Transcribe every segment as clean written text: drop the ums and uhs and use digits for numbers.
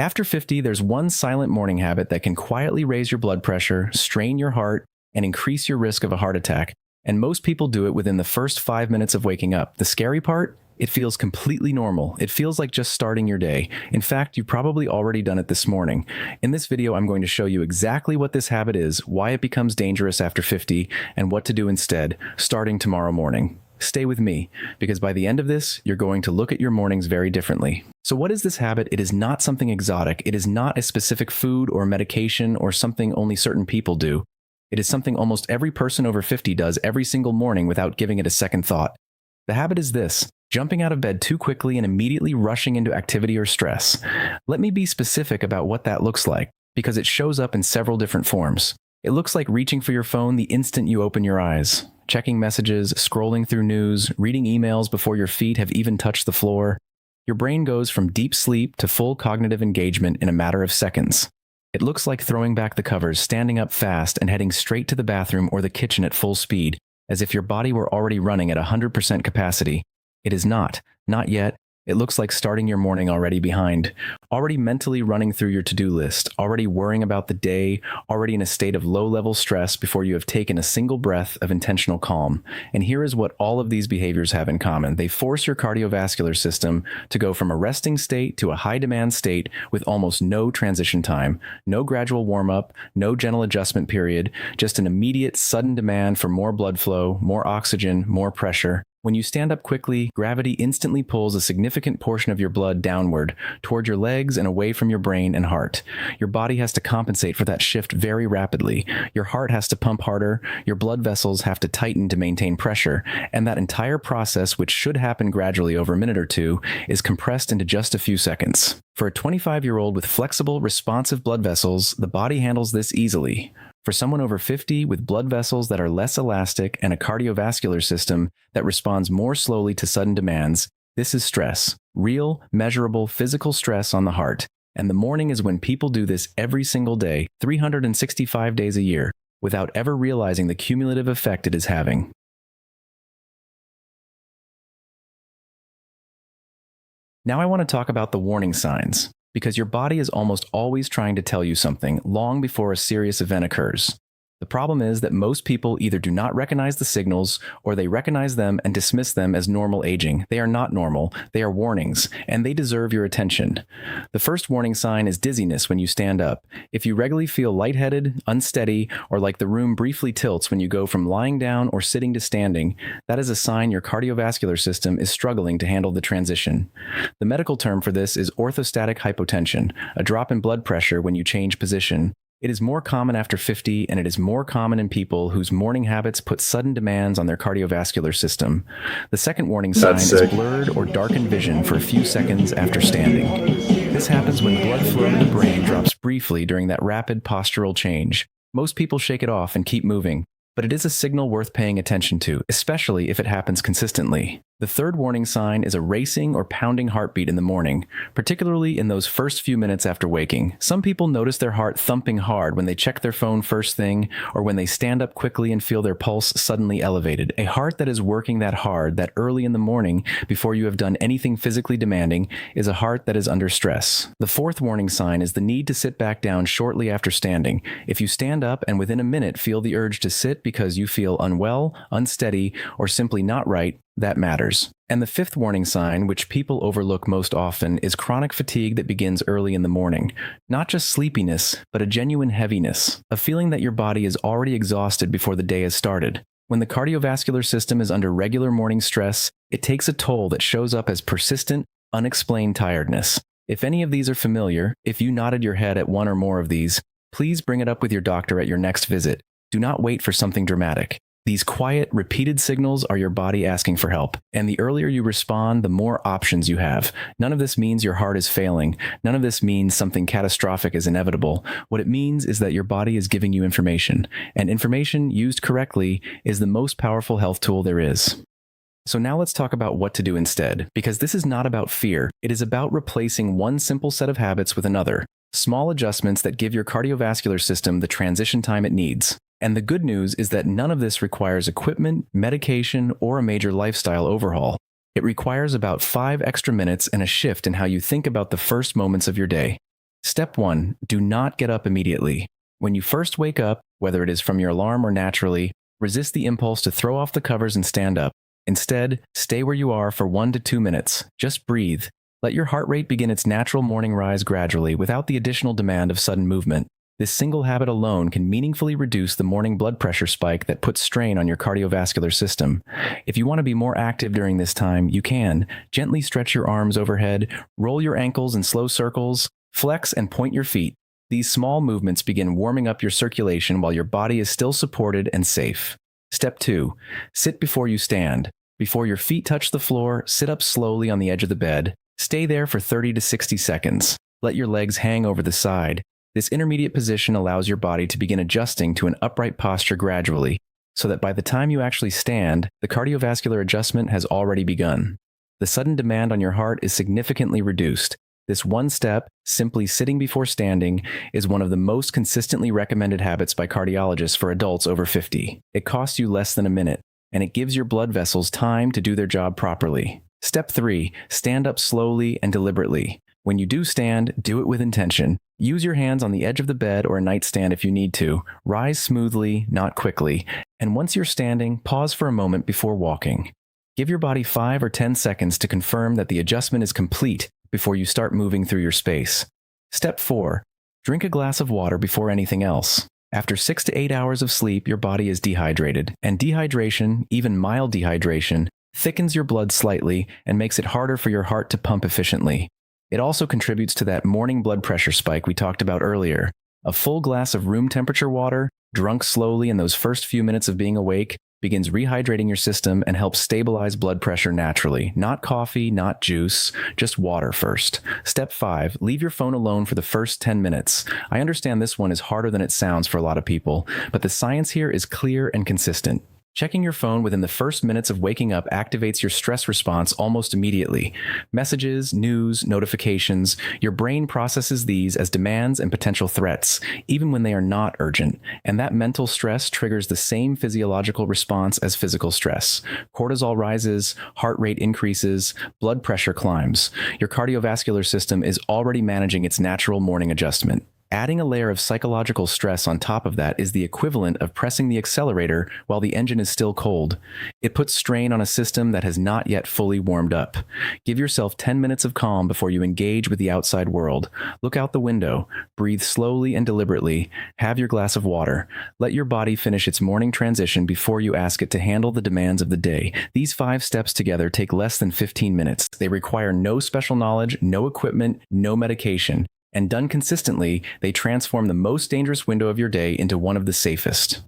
After 50, there's one silent morning habit that can quietly raise your blood pressure, strain your heart, and increase your risk of a heart attack. And most people do it within the first 5 minutes of waking up. The scary part? It feels completely normal. It feels like just starting your day. In fact, you've probably already done it this morning. In this video, I'm going to show you exactly what this habit is, why it becomes dangerous after 50, and what to do instead, starting tomorrow morning. Stay with me, because by the end of this, you're going to look at your mornings very differently. So what is this habit? It is not something exotic. It is not a specific food or medication or something only certain people do. It is something almost every person over 50 does every single morning without giving it a second thought. The habit is this: jumping out of bed too quickly and immediately rushing into activity or stress. Let me be specific about what that looks like, because it shows up in several different forms. It looks like reaching for your phone the instant you open your eyes, checking messages, scrolling through news, reading emails before your feet have even touched the floor. Your brain goes from deep sleep to full cognitive engagement in a matter of seconds. It looks like throwing back the covers, standing up fast, and heading straight to the bathroom or the kitchen at full speed, as if your body were already running at 100% capacity. It is not yet. It looks like starting your morning already behind, already mentally running through your to-do list, already worrying about the day, already in a state of low-level stress before you have taken a single breath of intentional calm. And here is what all of these behaviors have in common. They force your cardiovascular system to go from a resting state to a high-demand state with almost no transition time, no gradual warm-up, no gentle adjustment period, just an immediate, sudden demand for more blood flow, more oxygen, more pressure. When you stand up quickly, gravity instantly pulls a significant portion of your blood downward, toward your legs and away from your brain and heart. Your body has to compensate for that shift very rapidly. Your heart has to pump harder, your blood vessels have to tighten to maintain pressure, and that entire process, which should happen gradually over a minute or two, is compressed into just a few seconds. For a 25-year-old with flexible, responsive blood vessels, the body handles this easily. For someone over 50 with blood vessels that are less elastic and a cardiovascular system that responds more slowly to sudden demands, this is stress. Real, measurable physical stress on the heart. And the morning is when people do this every single day, 365 days a year, without ever realizing the cumulative effect it is having. Now I want to talk about the warning signs, because your body is almost always trying to tell you something long before a serious event occurs. The problem is that most people either do not recognize the signals, or they recognize them and dismiss them as normal aging. They are not normal, they are warnings, and they deserve your attention. The first warning sign is dizziness when you stand up. If you regularly feel lightheaded, unsteady, or like the room briefly tilts when you go from lying down or sitting to standing, that is a sign your cardiovascular system is struggling to handle the transition. The medical term for this is orthostatic hypotension, a drop in blood pressure when you change position. It is more common after 50, and it is more common in people whose morning habits put sudden demands on their cardiovascular system. The second warning sign is blurred or darkened vision for a few seconds after standing. This happens when blood flow to the brain drops briefly during that rapid postural change. Most people shake it off and keep moving, but it is a signal worth paying attention to, especially if it happens consistently. The third warning sign is a racing or pounding heartbeat in the morning, particularly in those first few minutes after waking. Some people notice their heart thumping hard when they check their phone first thing, or when they stand up quickly and feel their pulse suddenly elevated. A heart that is working that hard, that early in the morning, before you have done anything physically demanding, is a heart that is under stress. The fourth warning sign is the need to sit back down shortly after standing. If you stand up and within a minute feel the urge to sit because you feel unwell, unsteady, or simply not right, that matters. And the fifth warning sign, which people overlook most often, is chronic fatigue that begins early in the morning. Not just sleepiness, but a genuine heaviness, a feeling that your body is already exhausted before the day has started. When the cardiovascular system is under regular morning stress, it takes a toll that shows up as persistent, unexplained tiredness. If any of these are familiar, if you nodded your head at one or more of these, please bring it up with your doctor at your next visit. Do not wait for something dramatic. These quiet, repeated signals are your body asking for help, and the earlier you respond, the more options you have. None of this means your heart is failing. None of this means something catastrophic is inevitable. What it means is that your body is giving you information, and information used correctly is the most powerful health tool there is. So now let's talk about what to do instead, because this is not about fear. It is about replacing one simple set of habits with another. Small adjustments that give your cardiovascular system the transition time it needs. And the good news is that none of this requires equipment, medication, or a major lifestyle overhaul. It requires about 5 extra minutes and a shift in how you think about the first moments of your day. Step 1. Do not get up immediately. When you first wake up, whether it is from your alarm or naturally, resist the impulse to throw off the covers and stand up. Instead, stay where you are for 1 to 2 minutes. Just breathe. Let your heart rate begin its natural morning rise gradually without the additional demand of sudden movement. This single habit alone can meaningfully reduce the morning blood pressure spike that puts strain on your cardiovascular system. If you want to be more active during this time, you can. Gently stretch your arms overhead, roll your ankles in slow circles, flex and point your feet. These small movements begin warming up your circulation while your body is still supported and safe. Step 2. Sit before you stand. Before your feet touch the floor, sit up slowly on the edge of the bed. Stay there for 30 to 60 seconds. Let your legs hang over the side. This intermediate position allows your body to begin adjusting to an upright posture gradually, so that by the time you actually stand, the cardiovascular adjustment has already begun. The sudden demand on your heart is significantly reduced. This one step, simply sitting before standing, is one of the most consistently recommended habits by cardiologists for adults over 50. It costs you less than a minute, and it gives your blood vessels time to do their job properly. Step 3. Stand up slowly and deliberately. When you do stand, do it with intention. Use your hands on the edge of the bed or a nightstand if you need to. Rise smoothly, not quickly. And once you're standing, pause for a moment before walking. Give your body 5 or 10 seconds to confirm that the adjustment is complete before you start moving through your space. Step 4. Drink a glass of water before anything else. After 6 to 8 hours of sleep, your body is dehydrated. And dehydration, even mild dehydration, thickens your blood slightly and makes it harder for your heart to pump efficiently. It also contributes to that morning blood pressure spike we talked about earlier. A full glass of room temperature water, drunk slowly in those first few minutes of being awake, begins rehydrating your system and helps stabilize blood pressure naturally. Not coffee, not juice, just water first. Step 5, leave your phone alone for the first 10 minutes. I understand this one is harder than it sounds for a lot of people, but the science here is clear and consistent. Checking your phone within the first minutes of waking up activates your stress response almost immediately. Messages, news, notifications, your brain processes these as demands and potential threats, even when they are not urgent. And that mental stress triggers the same physiological response as physical stress. Cortisol rises, heart rate increases, blood pressure climbs. Your cardiovascular system is already managing its natural morning adjustment. Adding a layer of psychological stress on top of that is the equivalent of pressing the accelerator while the engine is still cold. It puts strain on a system that has not yet fully warmed up. Give yourself 10 minutes of calm before you engage with the outside world. Look out the window, breathe slowly and deliberately, have your glass of water. Let your body finish its morning transition before you ask it to handle the demands of the day. These 5 steps together take less than 15 minutes. They require no special knowledge, no equipment, no medication. And done consistently, they transform the most dangerous window of your day into one of the safest.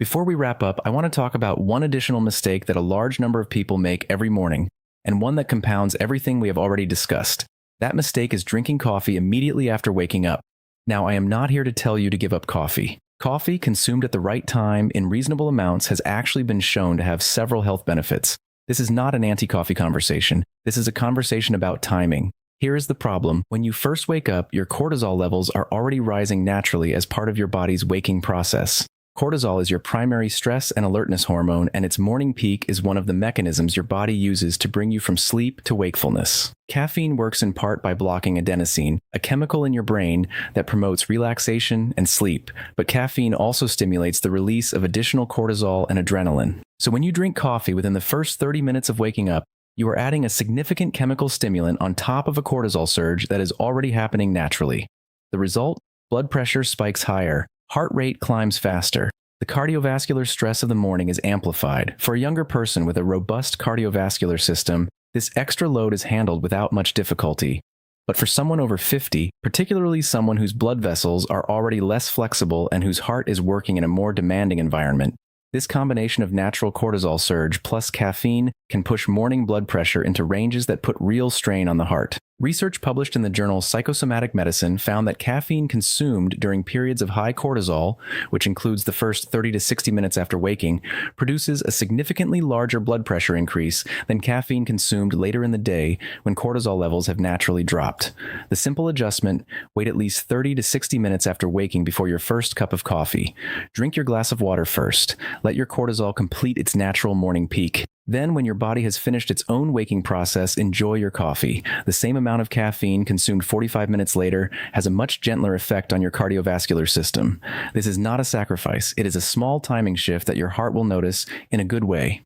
Before we wrap up, I want to talk about one additional mistake that a large number of people make every morning, and one that compounds everything we have already discussed. That mistake is drinking coffee immediately after waking up. Now, I am not here to tell you to give up coffee. Coffee consumed at the right time in reasonable amounts has actually been shown to have several health benefits. This is not an anti-coffee conversation. This is a conversation about timing. Here is the problem. When you first wake up, your cortisol levels are already rising naturally as part of your body's waking process. Cortisol is your primary stress and alertness hormone, and its morning peak is one of the mechanisms your body uses to bring you from sleep to wakefulness. Caffeine works in part by blocking adenosine, a chemical in your brain that promotes relaxation and sleep, but caffeine also stimulates the release of additional cortisol and adrenaline. So when you drink coffee within the first 30 minutes of waking up, you are adding a significant chemical stimulant on top of a cortisol surge that is already happening naturally. The result? Blood pressure spikes higher. Heart rate climbs faster. The cardiovascular stress of the morning is amplified. For a younger person with a robust cardiovascular system, this extra load is handled without much difficulty. But for someone over 50, particularly someone whose blood vessels are already less flexible and whose heart is working in a more demanding environment, this combination of natural cortisol surge plus caffeine can push morning blood pressure into ranges that put real strain on the heart. Research published in the journal Psychosomatic Medicine found that caffeine consumed during periods of high cortisol, which includes the first 30 to 60 minutes after waking, produces a significantly larger blood pressure increase than caffeine consumed later in the day when cortisol levels have naturally dropped. The simple adjustment: wait at least 30 to 60 minutes after waking before your first cup of coffee. Drink your glass of water first. Let your cortisol complete its natural morning peak. Then, when your body has finished its own waking process, enjoy your coffee. The same amount of caffeine consumed 45 minutes later has a much gentler effect on your cardiovascular system. This is not a sacrifice. It is a small timing shift that your heart will notice in a good way.